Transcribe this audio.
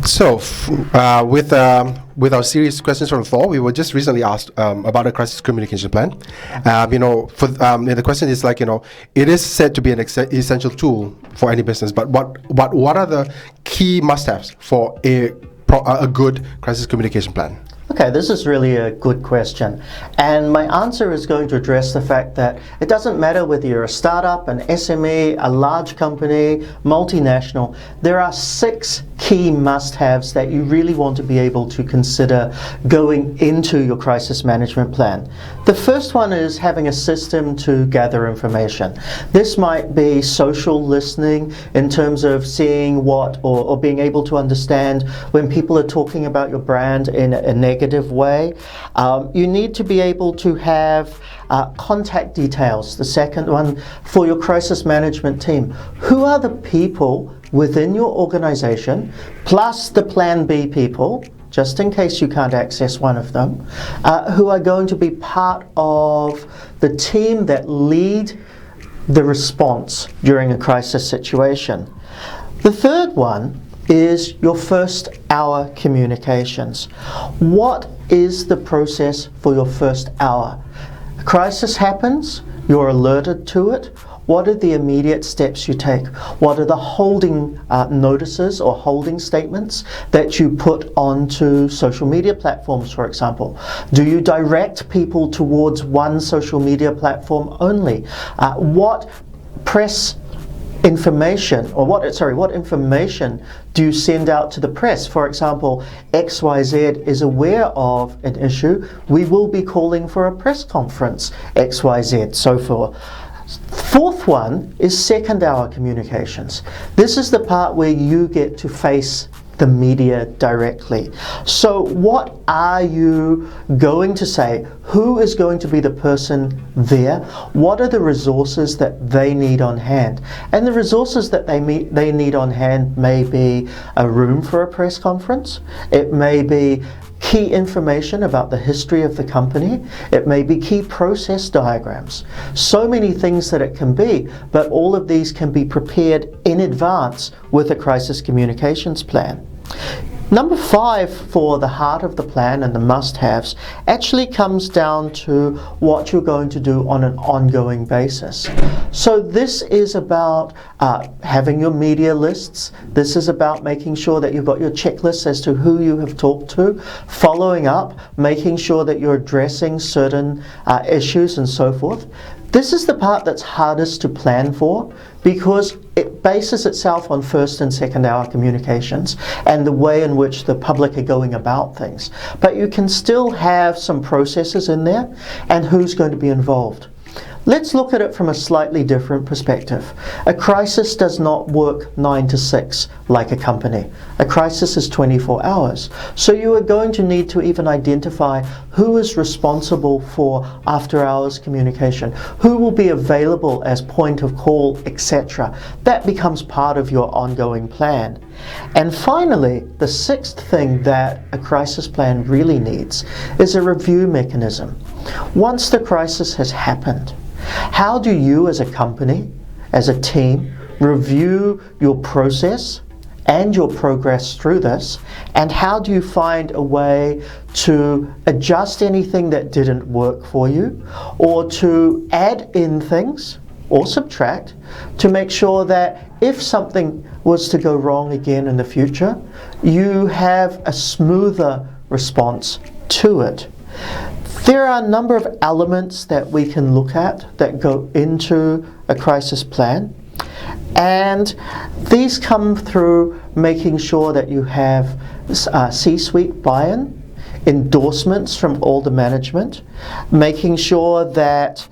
So, with our series questions from the floor, we were just recently asked about a crisis communication plan. The question is like, it is said to be an essential tool for any business, but what are the key must-haves for a good crisis communication plan? Okay, this is really a good question. And my answer is going to address the fact that it doesn't matter whether you're a startup, an SME, a large company, multinational, there are 6 key must-haves that you really want to be able to consider going into your crisis management plan. The first one is having a system to gather information. This might be social listening in terms of seeing or being able to understand when people are talking about your brand in a negative way. You need to be able to have contact details. The second one, for your crisis management team. Who are the people within your organization, plus the Plan B people, just in case you can't access one of them, who are going to be part of the team that lead the response during a crisis situation. The third one is your first hour communications. What is the process for your first hour? A crisis happens, you're alerted to it. What are the immediate steps you take? What are the holding notices or holding statements that you put onto social media platforms, for example? Do you direct people towards one social media platform only? What press information, or what information do you send out to the press? For example, XYZ is aware of an issue, we will be calling for a press conference, XYZ, so forth. Fourth one is second hour communications. This is the part where you get to face the media directly. So what are you going to say? Who is going to be the person there? What are the resources that they need on hand? And the resources that they need on hand may be a room for a press conference. It may be key information about the history of the company. It may be key process diagrams. So many things that it can be, but all of these can be prepared in advance with a crisis communications plan. Number 5 for the heart of the plan and the must-haves actually comes down to what you're going to do on an ongoing basis. So this is about having your media lists. This is about making sure that you've got your checklists as to who you have talked to, following up, making sure that you're addressing certain issues and so forth. This is the part that's hardest to plan for because it bases itself on first and second hour communications and the way in which the public are going about things. But you can still have some processes in there and who's going to be involved. Let's look at it from a slightly different perspective. A crisis does not work 9 to 6 like a company. A crisis is 24 hours. So you are going to need to even identify who is responsible for after hours communication, who will be available as point of call, etc. That becomes part of your ongoing plan. And finally, the 6th thing that a crisis plan really needs is a review mechanism. Once the crisis has happened, how do you as a company, as a team, review your process and your progress through this, and how do you find a way to adjust anything that didn't work for you, or to add in things or subtract to make sure that if something was to go wrong again in the future, you have a smoother response to it. There are a number of elements that we can look at that go into a crisis plan, and these come through making sure that you have C-suite buy-in, endorsements from all the management, making sure that